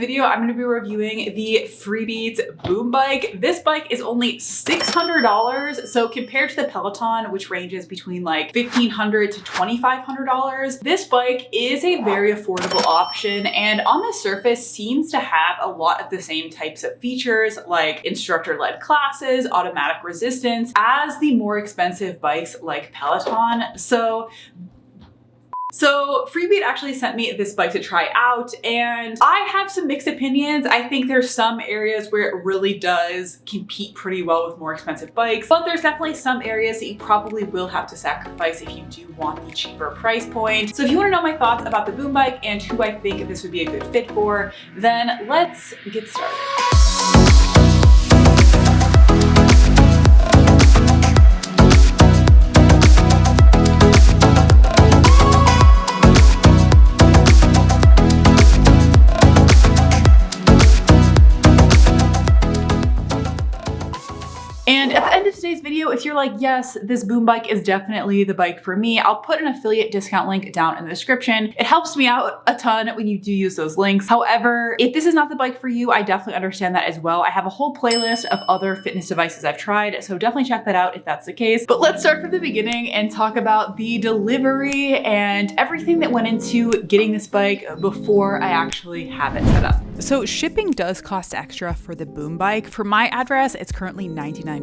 video, I'm gonna be reviewing the FreeBeat BoomBike. This bike is only $600. So compared to the Peloton, which ranges between like $1,500 to $2,500, this bike is a very affordable option and on the surface seems to have a lot of the same types of features like instructor-led classes, automatic resistance as the more expensive bikes like Peloton. So FreeBeat actually sent me this bike to try out and I have some mixed opinions. I think there's some areas where it really does compete pretty well with more expensive bikes, but there's definitely some areas that you probably will have to sacrifice if you do want the cheaper price point. So if you want to know my thoughts about the BoomBike and who I think this would be a good fit for, then let's get started. And at the end of today's video, if you're like, yes, this BoomBike is definitely the bike for me, I'll put an affiliate discount link down in the description. It helps me out a ton when you do use those links. However, if this is not the bike for you, I definitely understand that as well. I have a whole playlist of other fitness devices I've tried, so definitely check that out if that's the case. But let's start from the beginning and talk about the delivery and everything that went into getting this bike before I actually have it set up. So shipping does cost extra for the BoomBike. For my address, it's currently $99.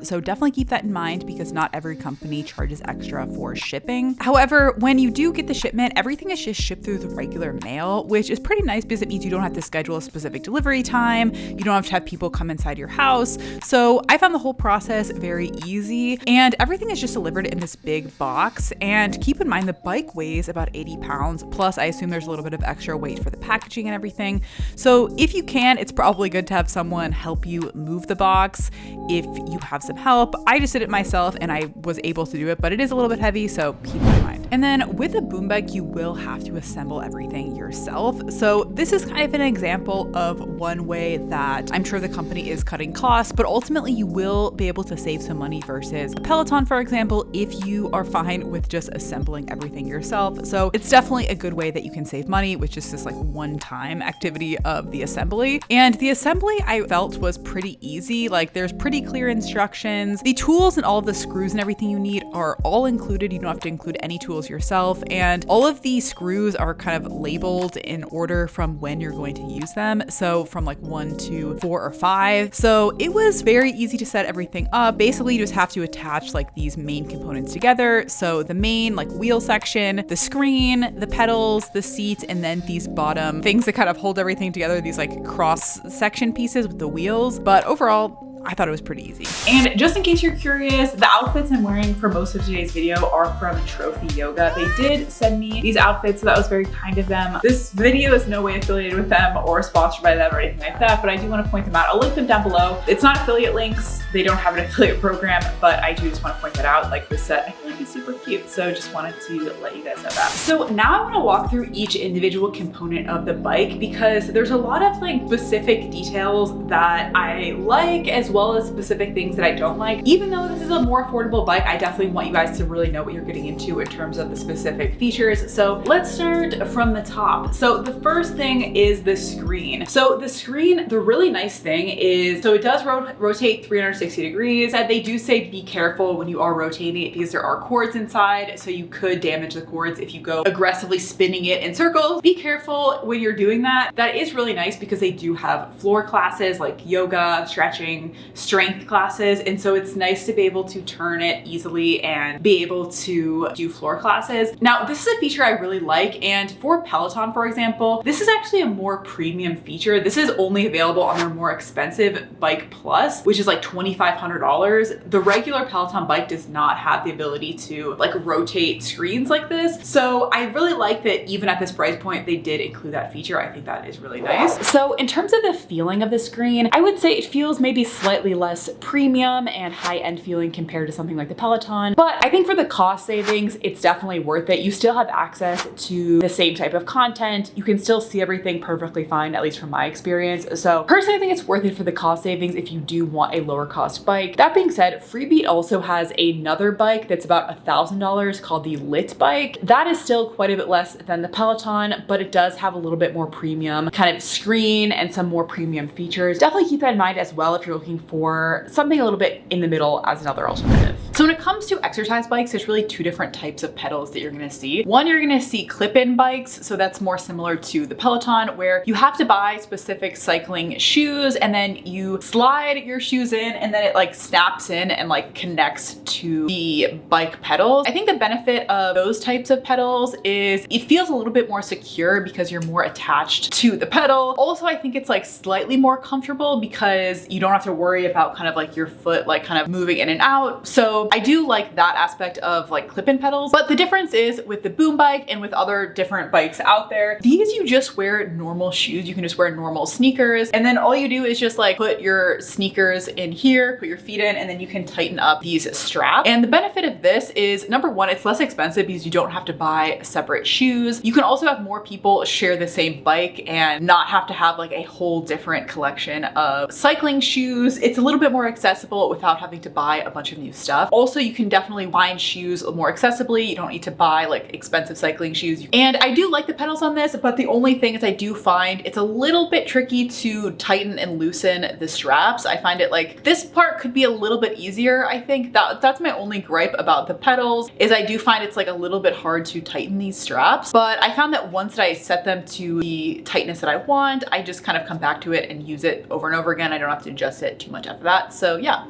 So definitely keep that in mind because not every company charges extra for shipping. However, when you do get the shipment, everything is just shipped through the regular mail, which is pretty nice because it means you don't have to schedule a specific delivery time. You don't have to have people come inside your house. So I found the whole process very easy and everything is just delivered in this big box. And keep in mind the bike weighs about 80 pounds. Plus I assume there's a little bit of extra weight for the packaging and everything. So if you can, it's probably good to have someone help you move the box. If you have some help, I just did it myself and I was able to do it, but it is a little bit heavy, so keep that in mind. And then with a BoomBike, you will have to assemble everything yourself. So this is kind of an example of one way that I'm sure the company is cutting costs, but ultimately you will be able to save some money versus a Peloton, for example, if you are fine with just assembling everything yourself. So it's definitely a good way that you can save money, which is just like one-time activity of the assembly. And the assembly I felt was pretty easy. Like there's pretty clear instructions. The tools and all of the screws and everything you need are all included. You don't have to include any tools yourself. And all of these screws are kind of labeled in order from when you're going to use them. So from like 1 to 4 or 5. So it was very easy to set everything up. Basically, you just have to attach like these main components together. So the main like wheel section, the screen, the pedals, the seat, and then these bottom things that kind of hold everything together, these like cross section pieces with the wheels. But overall, I thought it was pretty easy. And just in case you're curious, the outfits I'm wearing for most of today's video are from Trophy Yoga. They did send me these outfits, so that was very kind of them. This video is no way affiliated with them or sponsored by them or anything like that, but I do want to point them out. I'll link them down below. It's not affiliate links. They don't have an affiliate program, but I do just want to point that out. Like this set, I feel like it's super cute. So just wanted to let you guys know that. So now I want to walk through each individual component of the bike because there's a lot of like specific details that I like as well as specific things that I don't like. Even though this is a more affordable bike, I definitely want you guys to really know what you're getting into in terms of the specific features. So let's start from the top. So the first thing is the screen. So the screen, the really nice thing is, so it does rotate 360 degrees. And they do say be careful when you are rotating it because there are cords inside. So you could damage the cords if you go aggressively spinning it in circles. Be careful when you're doing that. That is really nice because they do have floor classes like yoga, stretching, strength classes, and so it's nice to be able to turn it easily and be able to do floor classes. Now, this is a feature I really like, and for Peloton, for example, this is actually a more premium feature. This is only available on their more expensive Bike Plus, which is like $2,500. The regular Peloton bike does not have the ability to like rotate screens like this. So I really like that even at this price point, they did include that feature. I think that is really nice. So in terms of the feeling of the screen, I would say it feels maybe slightly slightly less premium and high-end feeling compared to something like the Peloton. But I think for the cost savings, it's definitely worth it. You still have access to the same type of content. You can still see everything perfectly fine, at least from my experience. So personally, I think it's worth it for the cost savings if you do want a lower cost bike. That being said, FreeBeat also has another bike that's about $1,000 called the Lit bike. That is still quite a bit less than the Peloton, but it does have a little bit more premium kind of screen and some more premium features. Definitely keep that in mind as well if you're looking for something a little bit in the middle as another alternative. So when it comes to exercise bikes, there's really two different types of pedals that you're gonna see. One, you're gonna see clip-in bikes. So that's more similar to the Peloton, where you have to buy specific cycling shoes and then you slide your shoes in and then it like snaps in and like connects to the bike pedals. I think the benefit of those types of pedals is it feels a little bit more secure because you're more attached to the pedal. Also, I think it's like slightly more comfortable because you don't have to worry about kind of like your foot like kind of moving in and out. So I do like that aspect of like clip-in pedals. But the difference is with the BoomBike and with other different bikes out there, these you just wear normal shoes. You can just wear normal sneakers. And then all you do is just like put your sneakers in here, put your feet in, and then you can tighten up these straps. And the benefit of this is number one, it's less expensive because you don't have to buy separate shoes. You can also have more people share the same bike and not have to have like a whole different collection of cycling shoes. It's a little bit more accessible without having to buy a bunch of new stuff. Also, you can definitely find shoes more accessibly. You don't need to buy like expensive cycling shoes. And I do like the pedals on this, but the only thing is I do find it's a little bit tricky to tighten and loosen the straps. I find it like this part could be a little bit easier. I think that's my only gripe about the pedals is I do find it's like a little bit hard to tighten these straps. But I found that once I set them to the tightness that I want, I just kind of come back to it and use it over and over again. I don't have to adjust it too much after that. So yeah.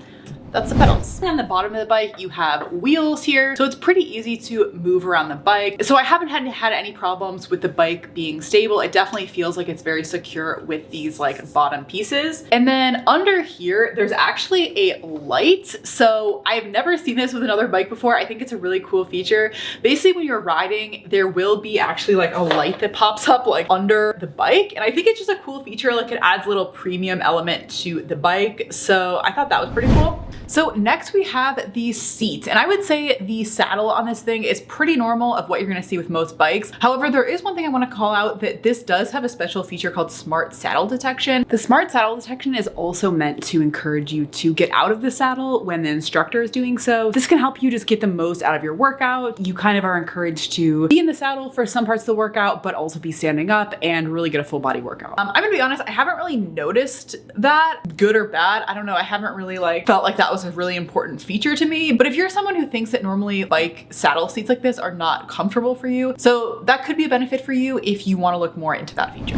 That's the pedals. And on the bottom of the bike, you have wheels here. So it's pretty easy to move around the bike. So I haven't had any problems with the bike being stable. It definitely feels like it's very secure with these like bottom pieces. And then under here, there's actually a light. So I've never seen this with another bike before. I think it's a really cool feature. Basically, when you're riding, there will be actually like a light that pops up like under the bike. And I think it's just a cool feature. Like it adds a little premium element to the bike. So I thought that was pretty cool. So next we have the seat, and I would say the saddle on this thing is pretty normal of what you're gonna see with most bikes. However, there is one thing I wanna call out that this does have a special feature called smart saddle detection. The smart saddle detection is also meant to encourage you to get out of the saddle when the instructor is doing so. This can help you just get the most out of your workout. You kind of are encouraged to be in the saddle for some parts of the workout, but also be standing up and really get a full body workout. I'm gonna be honest, I haven't really noticed that, good or bad. I don't know, I haven't really like felt like that was a really important feature to me. But if you're someone who thinks that normally bike saddle seats like this are not comfortable for you, so that could be a benefit for you if you want to look more into that feature.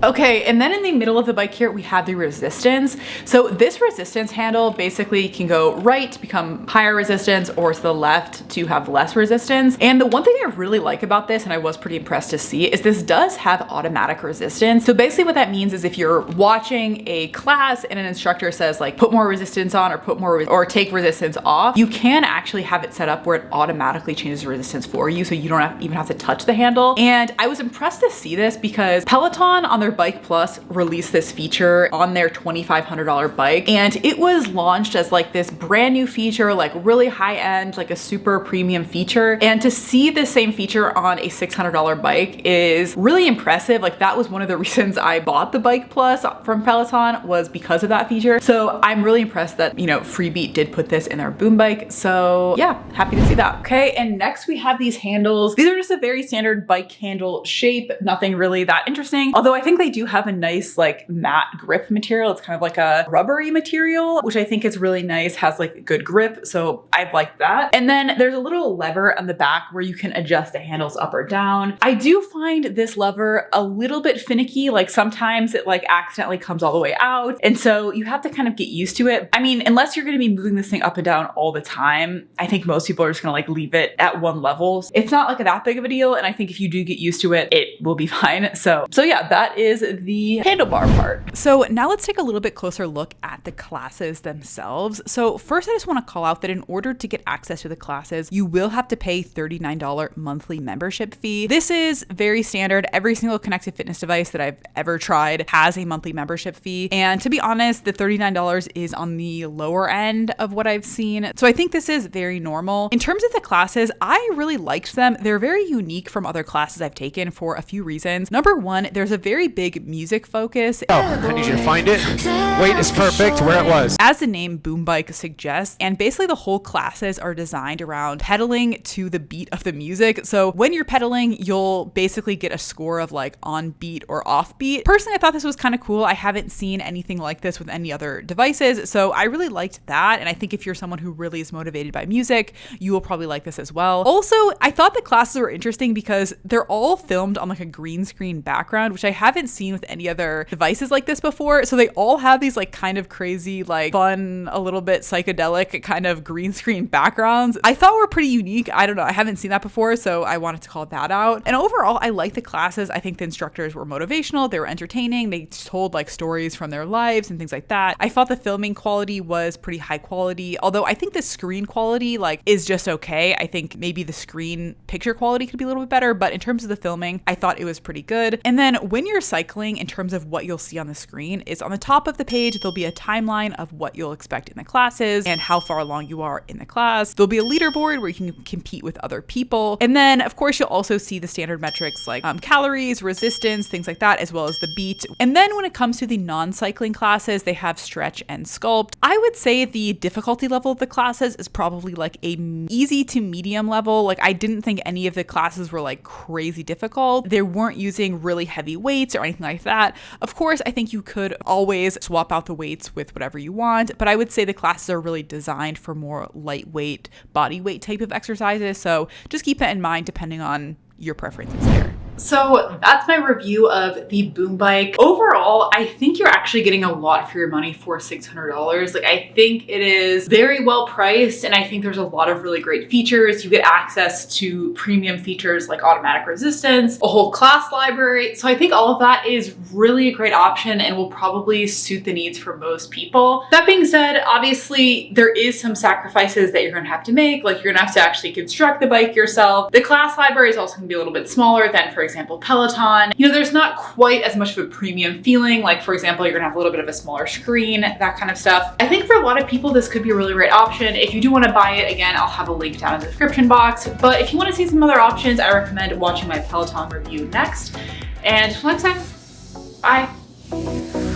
Okay, and then in the middle of the bike here, we have the resistance. So this resistance handle basically can go right to become higher resistance or to the left to have less resistance. And the one thing I really like about this, and I was pretty impressed to see, is this does have automatic resistance. So basically what that means is if you're watching a class and an instructor says like, put more resistance on or put more, or take resistance off, you can actually have it set up where it automatically changes the resistance for you. So you don't even have to touch the handle. And I was impressed to see this because Peloton on their Bike Plus released this feature on their $2,500 bike, and it was launched as like this brand new feature, like really high end, like a super premium feature. And to see the same feature on a $600 bike is really impressive. Like that was one of the reasons I bought the Bike Plus from Peloton, was because of that feature. So I'm really impressed that, you know, FreeBeat did put this in their BoomBike. So yeah, happy to see that. Okay, and next we have these handles. These are just a very standard bike handle shape, nothing really that interesting. Although I think they do have a nice like matte grip material. It's kind of like a rubbery material, which I think is really nice, has like good grip. So I like that. And then there's a little lever on the back where you can adjust the handles up or down. I do find this lever a little bit finicky. Like sometimes it like accidentally comes all the way out. And so you have to kind of get used to it. I mean, unless you're going to be moving this thing up and down all the time, I think most people are just going to like leave it at one level. It's not like that big of a deal. And I think if you do get used to it, it will be fine. So yeah, that is is the handlebar part. So now let's take a little bit closer look at the classes themselves. So first I just want to call out that in order to get access to the classes, you will have to pay $39 monthly membership fee. This is very standard. Every single connected fitness device that I've ever tried has a monthly membership fee. And to be honest, the $39 is on the lower end of what I've seen. So I think this is very normal. In terms of the classes, I really liked them. They're very unique from other classes I've taken for a few reasons. Number one, there's a very big music focus. Oh, I need you to find it. Weight is perfect where it was. As the name BoomBike suggests, and basically the whole classes are designed around pedaling to the beat of the music. So when you're pedaling, you'll basically get a score of like on beat or off beat. Personally, I thought this was kind of cool. I haven't seen anything like this with any other devices. So I really liked that. And I think if you're someone who really is motivated by music, you will probably like this as well. Also, I thought the classes were interesting because they're all filmed on like a green screen background, which I haven't seen with any other devices like this before. So they all have these like kind of crazy, like fun, a little bit psychedelic kind of green screen backgrounds. I thought were pretty unique. I don't know. I haven't seen that before, so I wanted to call that out. And overall, I like the classes. I think the instructors were motivational. They were entertaining. They told like stories from their lives and things like that. I thought the filming quality was pretty high quality, although I think the screen quality like is just okay. I think maybe the screen picture quality could be a little bit better, but in terms of the filming, I thought it was pretty good. And then when you're cycling, in terms of what you'll see on the screen is on the top of the page, there'll be a timeline of what you'll expect in the classes and how far along you are in the class. There'll be a leaderboard where you can compete with other people. And then of course, you'll also see the standard metrics like calories, resistance, things like that, as well as the beat. And then when it comes to the non-cycling classes, they have stretch and sculpt. I would say the difficulty level of the classes is probably like a easy to medium level. Like I didn't think any of the classes were like crazy difficult. They weren't using really heavy weights or anything like that. Of course, I think you could always swap out the weights with whatever you want, but I would say the classes are really designed for more lightweight, body weight type of exercises. So just keep that in mind depending on your preferences there. So that's my review of the BoomBike. Overall, I think you're actually getting a lot for your money for $600. Like I think it is very well priced, and I think there's a lot of really great features. You get access to premium features like automatic resistance, a whole class library. So I think all of that is really a great option and will probably suit the needs for most people. That being said, obviously there is some sacrifices that you're gonna have to make. Like you're gonna have to actually construct the bike yourself. The class library is also gonna be a little bit smaller than, for example, Peloton. You know, there's not quite as much of a premium feeling. Like for example, you're gonna have a little bit of a smaller screen, that kind of stuff. I think for a lot of people, this could be a really great option. If you do wanna buy it, again, I'll have a link down in the description box. But if you wanna see some other options, I recommend watching my Peloton review next. And until next time, bye.